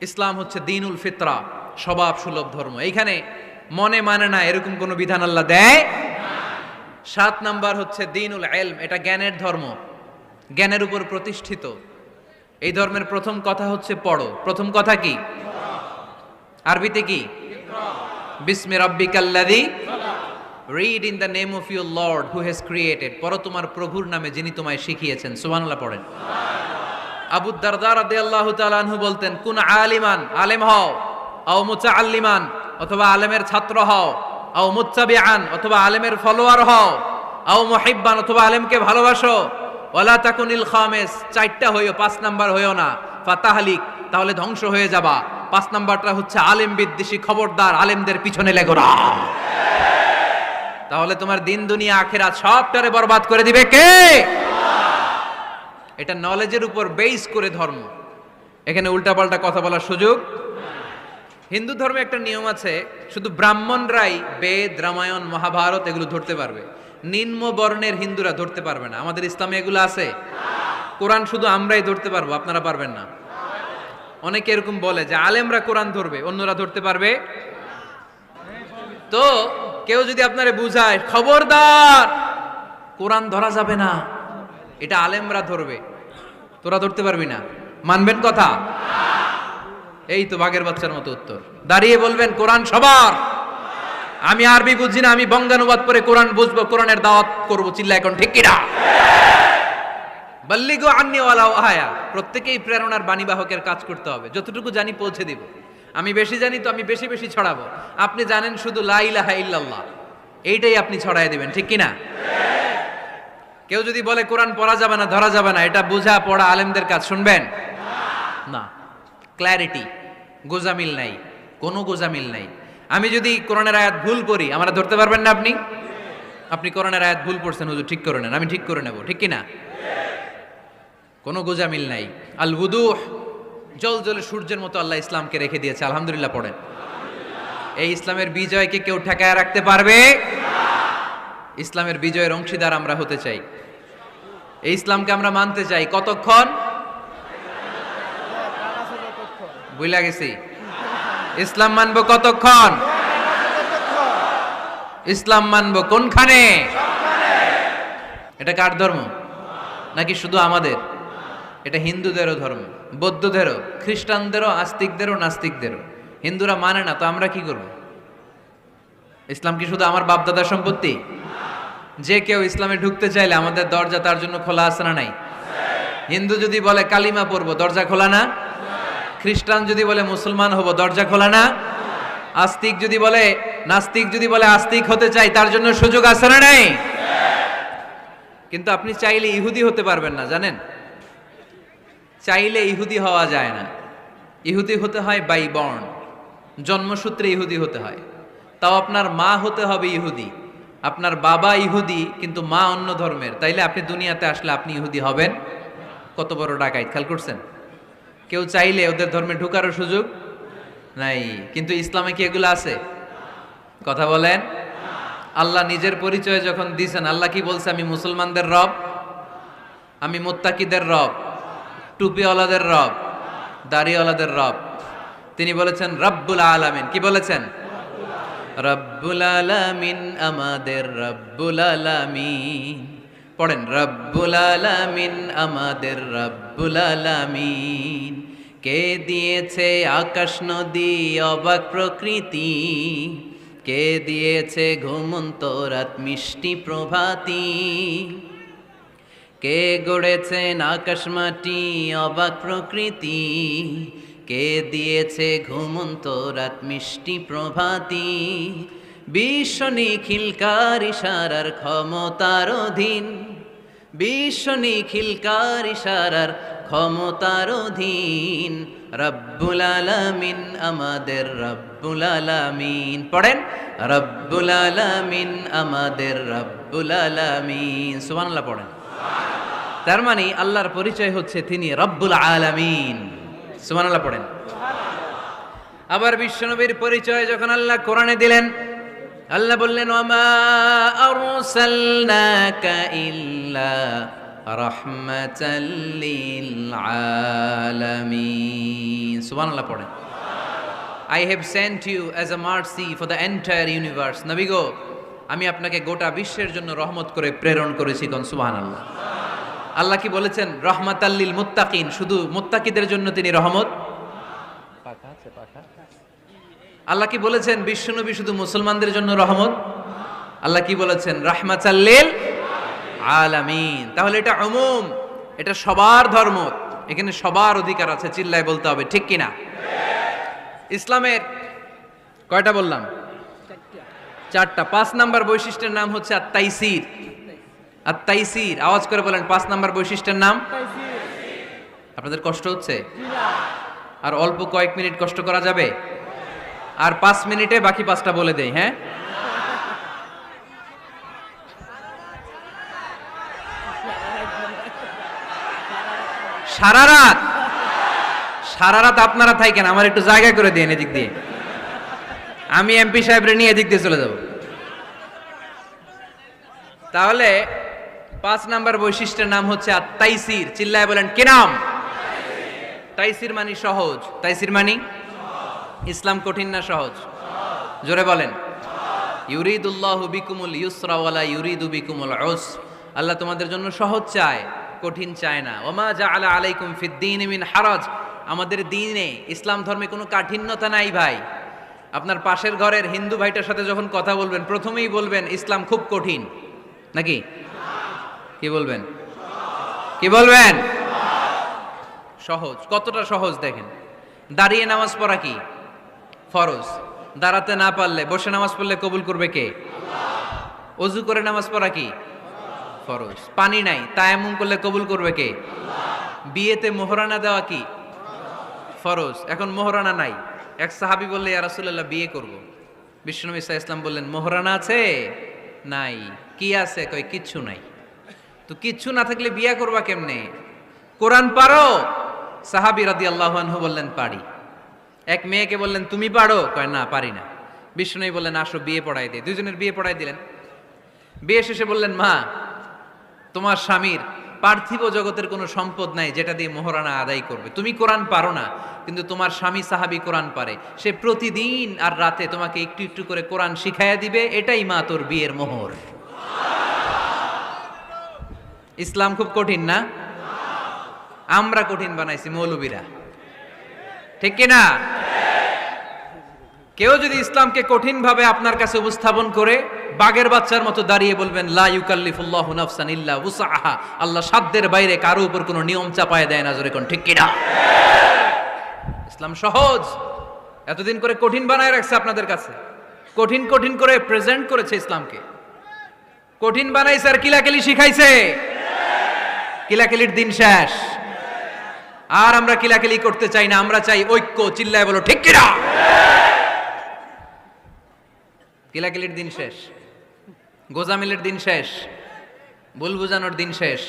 ইসলাম হচ্ছে দ্বীনুল ফিতরা, স্বভাব সুলভ ধর্ম। এইখানে মনে মানে না এরকম কোনো বিধান আল্লাহ দেয়। 7 নাম্বার হচ্ছে দ্বীনুল ইলম, এটা জ্ঞানের ধর্ম, জ্ঞানের উপর প্রতিষ্ঠিত। এই ধর্মের প্রথম কথা হচ্ছে পড়ো। প্রথম কথা কি? আরবিতে কি? বিসমি রাব্বিকাল্লাযী, read in the name of your lord who has created. পড়ো তোমার প্রভুর নামে যিনি তোমায় শিখিয়েছেন। সুবহানাল্লাহ পড়েন। আবু দারদা রাদিয়াল্লাহু তাআলা আনহু বলতেন, কুন আলিমান, আলেম হও, আও মুতাআল্লিমান, অথবা আলেমের ছাত্র হও, আও মুত্তাবিআন, অথবা আলেমের ফলোয়ার হও, আও মুহিব্বান, অথবা আলেমকে ভালোবাসো, ওয়ালা তাকুনিল খামিস, 4টা হইও, 5 নাম্বার হইও না, ফাতাহলিক, তাহলে ধ্বংস হয়ে যাবা। 5 নাম্বারটা হচ্ছে আলেম বিদ্বেষী, খবরদার আলেমদের পিছনে লেগো না, তাহলে তোমার দিন দুনিয়া আখিরাত সবটারে বরবাদ করে দিবে কে? এটা নলেজের উপর বেস করে ধর্ম, এখানে উল্টাপাল্টা কথা বলার সুযোগ। হিন্দু ধর্মে একটা নিয়ম আছে, শুধু ব্রাহ্মণরাই বেদ, রামায়ণ, মহাভারত এগুলো ধরতে পারবে, নিম্ন বর্ণের হিন্দুরা ধরতে পারবে না। আমাদের ইসলামে এগুলো আছে। কোরআন শুধু আমরাই ধরতে পারবো, আপনারা পারবেন না। অনেকে এরকম বলে যে আলেমরা কোরআন ধরবে, অন্যরা ধরতে পারবে। তো কেউ যদি আপনারে বুঝায় খবরদার কোরআন ধরা যাবে না, এটা আলেমরা ধরবে, তোরা ধরতে পারবি না, মানবেন কথা? এই তো বাঘের বাচ্চার মতো উত্তর। দাঁড়িয়ে বলবেন কোরআন সবার। আমি আরবি বুঝি না, আমি বঙ্গানুবাদ করে কোরআন বুঝবো, কোরআনের দাওয়াত করবো, চিল্লা এখন ঠিক কিনা? বাল্লিগু আন্নি ওয়ালাউ আয়া, প্রত্যেকেই প্রেরণার বাণীবাহকের কাজ করতে হবে। যতটুকু জানি পৌঁছে দিব। আমি বেশি জানি তো আমি বেশি বেশি ছড়াবো। আপনি জানেন শুধু লা ইলাহা ইল্লাল্লাহ, এইটাই আপনি ছড়ায় দিবেন, ঠিক কিনা? কেউ যদি বলে কোরআন পড়া যাবে না, ধরা যাবে না, এটা বুঝা পড়া আলেমদের কাজ, শুনবেন না। ক্ল্যারিটি, গোজামিল নাই, কোনো গোজামিল নাই। আমি যদি কোরআনের আয়াত ভুল পড়ি, আমরা ধরতে পারবেন না। আপনি কোরআনের আয়াত ভুল পড়ছেন, হুজুর ঠিক করে নেন, আমি ঠিক করে নেব, ঠিক কিনা? কোনো গোজামিল নাই। আল বুদুহ, জল জলে সূর্যের মতো আল্লাহ ইসলামকে রেখে দিয়েছে। আলহামদুলিল্লাহ পড়েন। এই ইসলামের বিজয়কে কেউ ঠেকায় রাখতে পারবে? ইসলামের বিজয়ের অংশীদার আমরা হতে চাই, এই ইসলামকে আমরা মানতে চাই। কতক্ষণ? বুঝলা গেছি। ইসলাম মানবো কতক্ষণ? ইসলাম মানবো কোনখানে? এটা কার ধর্ম? নাকি শুধু আমাদের? এটা হিন্দুদেরও ধর্ম, বৌদ্ধদেরও, খ্রিস্টানদেরও, আস্তিকদেরও, নাস্তিকদেরও। হিন্দুরা মানে না তো আমরা কি করব? ইসলাম কি শুধু আমার বাপদাদার সম্পত্তি? যে কেউ ইসলামে ঢুকতে চাইলে আমাদের দরজা তার জন্য খোলা আছে না নাই? হিন্দু যদি বলে কালিমা পড়বো, দরজা খোলা না? খ্রিস্টান যদি বলে মুসলমান হব, দরজা খোলা না? আস্তিক যদি বলে, নাস্তিক যদি বলে আস্তিক হতে চাই, তার জন্য সুযোগ আছে না নাই? কিন্তু আপনি চাইলে ইহুদি হতে পারবেন না, জানেন? চাইলে ইহুদি হওয়া যায় না। ইহুদি হতে হয় বাই বর্ন, জন্মসূত্রে ইহুদি হতে হয়। তাও আপনার মা হতে হবে ইহুদি, আপনার বাবা ইহুদি কিন্তু মা অন্য ধর্মের, তাইলে আপনি দুনিয়াতে আসলে আপনি ইহুদি হবেন? কত বড় ডাকাইত, খেয়াল করছেন? কেউ চাইলে ওদের ধর্মে ঢুকারও সুযোগ নাই। কিন্তু ইসলামে কি এগুলো আছে? কথা বলেন। আল্লাহ নিজের পরিচয় যখন দিয়েছেন, আল্লাহ কি বলছে? আমি মুসলমানদের রব, আমি মুত্তাকিদের রব, টুপিওয়ালাদের রব, দাড়িওয়ালাদের রব। তিনি বলেছেন রব্বুল আলামিন। কি বলেছেন? রব্বুল আলামিন, আমাদের রব্বুল আলামিন। পড়েন, রব্বুল আলামিন, আমাদের রব্বুল আলামিন। কে দিয়েছে আকাশ নদী অবাক প্রকৃতি, কে দিয়েছে ঘুমন্ত রাত মিষ্টি প্রভাতী, কে গড়েছেন আকাশ মাটি অবাক প্রকৃতি, কে দিয়েছে ঘুমন্ত রাত মিষ্টি প্রভাতী। বিশ্ব নিখিলকার ইশারার ক্ষমতার অধীন, বিশ্ব নিখিলকার ইশারার ক্ষমতার অধীন। রব্বুল আলামিন, আমাদের রব্বুল আলামিন। পড়েন, রব্বুল আলামিন, আমাদের রব্বুল আলামিন। সুবহানাল্লাহ পড়েন। তার মানে আল্লাহর পরিচয় হচ্ছে তিনি রব্বুল আলামিন। সুবহানাল্লাহ পড়েন। আবার বিশ্বনবীর পরিচয় যখন আল্লাহ কোরআনে দিলেন, আল্লাহ বললেন ওয়ামা আরসালনাকা ইল্লা রাহমাতাল লিল আলামিন। সুবহানাল্লাহ পড়েন। I have sent you as a mercy for the entire universe. নবী গো, আমি আপনাকে গোটা বিশ্বের জন্য রহমত করে প্রেরণ করেছি। কোন সুবহানাল্লাহ। আল্লাহ কি বলেছেন? রাহমাতাল লিল মুত্তাকিন, শুধু মুত্তাকিদের জন্য তিনি রহমত। আল্লাহ কি বলেছেন বিশ্বনবী শুধু মুসলমানদের জন্য রহমত? আল্লাহ কি বলেছেন? রাহমাতাল লিল আলামিন। তাহলে এটা উমুম, এটা সবার ধর্ম, এখানে সবার অধিকার আছে। চিল্লায় বলতে হবে, ঠিক কিনা? ইসলামের কয়টা বললাম? চারটা। 5 নাম্বার বৈশিষ্ট্যের নাম হচ্ছে আত-তাইসির। আত-তাইসির, আওয়াজ করে বলেন, 5 নাম্বার বৈশিষ্ট্যের নাম। আপনাদের কষ্ট হচ্ছে? আর অল্প কয়েক মিনিট কষ্ট করা যাবে? আর 5 মিনিটে বাকি 5টা বলে দেই। হ্যাঁ, সারা রাত আপনারা থাকেন, আমার একটু জায়গা করে দিন এদিক দিয়ে। আমি এমপি সাহেবরে নিয়ে এদিক দিয়ে চলে যাব। তাহলে 5 নাম্বার বৈশিষ্ট্যের নাম হচ্ছে আত-তাইসির। চিল্লায় বলেন, কি নাম? তাইসির মানে সহজ। তাইসির মানে ইসলাম কঠিন না সহজ? জোরে বলেন। ইউরিদুল্লাহু বিকুমুল ইউসরা ওয়ালা ইউরিদু বিকুমুল উসর। আল্লাহ তোমাদের জন্য সহজ চায়, কঠিন চায় না। ওমা জাআলা আলাইকুম ফিদ্দীন মিন হারাজ। আমাদের দ্বীনে, ইসলাম ধর্মে কোনো কাঠিন্যতা নাই ভাই। আপনার পাশের ঘরের হিন্দু ভাইটার সাথে যখন কথা বলবেন, প্রথমেই বলবেন ইসলাম খুব কঠিন, নাকি? কি বলবেন? কি বলবেন? সহজ। কতটা সহজ দেখেন। দাঁড়িয়ে নামাজ পড়া কি ফরজ? দাঁড়াতে না পারলে বসে নামাজ পড়লে কবুল করবে কে? আল্লাহ। ওযু করে নামাজ পড়া কি ফরজ? পানি নাই, তায়াম্মুম করলে কবুল করবে কে? আল্লাহ। বিয়েতে মোহরানা দেওয়া কি ফরজ? এখন মোহরানা নাই। এক সাহাবী বললে, ইয়া রাসূলুল্লাহ বিয়ে করব। বিশ্বনবী সাল্লাল্লাহু আলাইহি ওয়াসাল্লাম বললেন, মোহরানা আছে? নাই। কি আছে? কই কিচ্ছু নাই। তো কিচ্ছু না থাকলে বিয়ে করবা কেমনে? কোরআন পারো? সাহাবী রাদিয়াল্লাহু আনহু বললেন, পারি। এক মেয়েকে বললেন, তুমি পারো? কয় না, পারি না। বিশ্বনবী বললেন, আসো বিয়ে পড়াই দে। দুইজনের বিয়ে পড়াই দিলেন। বিয়ে শেষে বললেন, মা, তোমার স্বামীর পার্থিব জগতের কোনো সম্পদ নাই যেটা দিয়ে মোহরানা আদায় করবে। তুমি কোরআন পারো না, কিন্তু তোমার স্বামী সাহাবী কোরআন পারে। সে প্রতিদিন আর রাতে তোমাকে একটু একটু করে কোরআন শিখাইয়া দিবে। এটাই মা তোর বিয়ের মোহর। ইসলাম খুব কঠিন না? আমরা কঠিন বানাইছি মৌলবীরা, ঠিক কিনা? কেউ যদি ইসলামকে কঠিন ভাবে আপনার কাছে উপস্থাপন করে, বাঘের বাচ্চার মতো দাঁড়িয়ে বলবেন, লা ইউকাল্লিফুল্লাহু নাফসান ইল্লা উসআহা। আল্লাহ সাধ্যের বাইরে কারো উপর কোনো নিয়ম চাপায় দেয় না। জোরে কোন ঠিক কিনা? ইসলাম সহজ। এতদিন করে কঠিন বানায় রাখছে আপনাদের কাছে, কঠিন কঠিন করে প্রেজেন্ট করেছে ইসলামকে। কঠিন বানাইছে আর কিলাকিলি শিখাইছে। কিলাকিলির দিন শেষ। আর আমরা কিলাকিলি করতে চাই না, আমরা চাই ঐক্য। চিল্লায় বলো, ঠিক কিনা? কিলাকিলির দিন শেষ, গোজামিলের দিন শেষ, ভুল বুঝানোর দিন শেষ।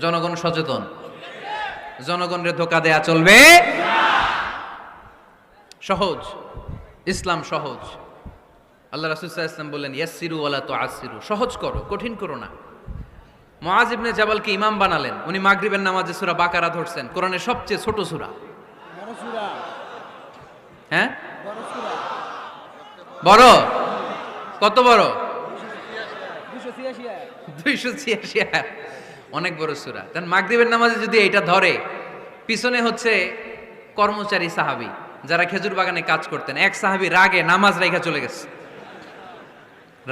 জনগণ সচেতন, জনগণরে ধোকা দেয়া চলবে। সহজ, ইসলাম সহজ। আল্লাহ রাসূল সাল্লাল্লাহু আলাইহি ওয়াসাল্লাম বললেন, ইয়াসসিরু ওয়ালা তুআসসিরু। সহজ করো, কঠিন করো না। মুআয ইবনে জাবালকে ইমাম বানালেন। উনি মাগরিবের নামাজে সূরা বাকারা ধরছেন, কোরআনের সবচেয়ে ছোট সূরা। বড় সূরা? হ্যাঁ, বড় সূরা। বড়? কত বড়? 286 আয়াত। অনেক বড় সূরা। তাহলে মাগরিবের নামাজে যদি এটা ধরে, পিছনে হচ্ছে কর্মচারী সাহাবী যারা খেজুর বাগানে কাজ করতেন। এক সাহাবী রাগে নামাজ রাইখা চলে গেছে।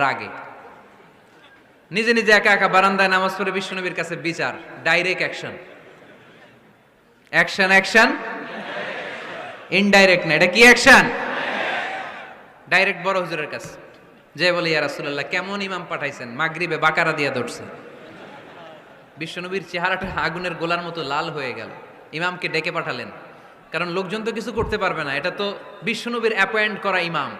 রাগে নিজে নিজে একা একা বারান্দায় নামাজ পড়ে বিশ্বনবীর কাছে বিচার। Direct action, action action, indirect না। এটা কি অ্যাকশন? ডাইরেক্ট বড় হুজুরের কাছে যে বলে, ইয়া রাসূলুল্লাহ কেমন ইমাম পাঠাইছেন, মাগরিবে বাকারা দিয়া ধরছে। বিশ্বনবীর চেহারাটা আগুনের গোলার মতো লাল হয়ে গেল। ইমামকে ডেকে পাঠালেন, কারণ লোকজন তো কিছু করতে পারবে না। এটা তো বিশ্বনবীর অ্যাপয়েন্ট করা ইমাম।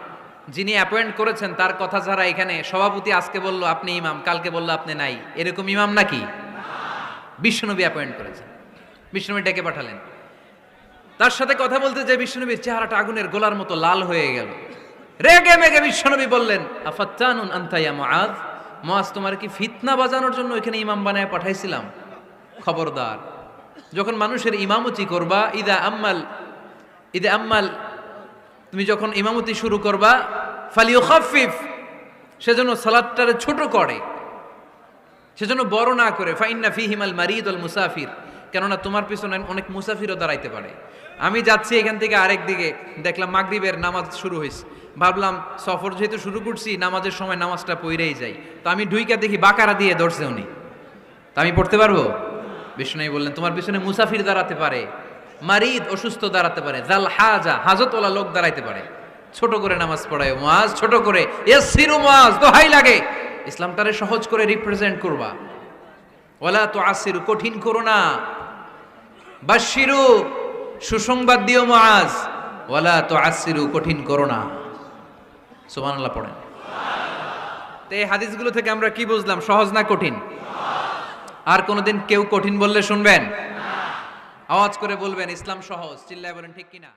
যিনি অ্যাপয়েন্ট করেছেন তার কথা ছাড়া এখানে সভাপতি আজকে বলল আপনি ইমাম, কালকে বলল আপনি নাই, এরকম ইমাম নাকি? বিশ্বনবী অ্যাপয়েন্ট করেছেন। বিশ্বনবী ডেকে পাঠালেন। তার সাথে কথা বলতে যে বিশ্বনবীর চেহারাটা আগুনের গোলার মতো লাল হয়ে গেল। রেগে মেগে বিশ্বনবী বললেন, আফাত্তানুন আনতা ইয়া মুআয। মুআয, তোমার কি ফিতনা বাজানোর জন্য এখানে ইমাম বানায় পাঠাইছিলাম? খবরদার, যখন মানুষের ইমামতি করবা, ইদা আম্মাল তুমি যখন ইমামতি শুরু করবা, ফালিউখাফফিফ, সেজন্য সালাতটারে ছোট করে, সেজন্য বড় না করে। ফাইন্না ফিহিমাল মারিদ ওয়াল মুসাফির, কেননা তোমার পিছনে অনেক মুসাফিরও দাঁড়াইতে পারে। আমি যাচ্ছি এখান থেকে আরেক দিকে, দেখলাম মাগরিবের নামাজ শুরু হয়েছে, ভাবলাম সফর যেহেতু শুরু করছি, নামাজের সময় নামাজটা পড়েই যাই। তো আমি ঢুইকা দেখি বাকারা দিয়ে ধরছে উনি, তা আমি পড়তে পারবো? বিষ্ণু বললেন তোমার পিছনে মুসাফির দাঁড়াতে পারে, মারিদ অসুস্থ দাঁড়াতে পারে, জাল হাজা হাজতওয়ালা লোক দাঁড়াইতে পারে। ছোট করে নামাজ পড়ায় মুআজ, ছোট করে, ইয়াসসিরু মুআজ, দোহাই লাগে ইসলামটারে সহজ করে রিপ্রেজেন্ট করবা। ওয়ালা তুআসসিরু, কঠিন করো না। বাশশিরু, সুসংবাদ দিও মুআজ, ওয়ালা তুআসসিরু, কঠিন করো না। সুবহানাল্লাহ পড়েন। তো এই হাদিসগুলো থেকে আমরা কি বুঝলাম? সহজ না কঠিন? আর কোনোদিন কেউ কঠিন বললে শুনবেন? আওয়াজ করে বলবেন ইসলাম সহজ, চিল্লায় বলেন ঠিক কিনা?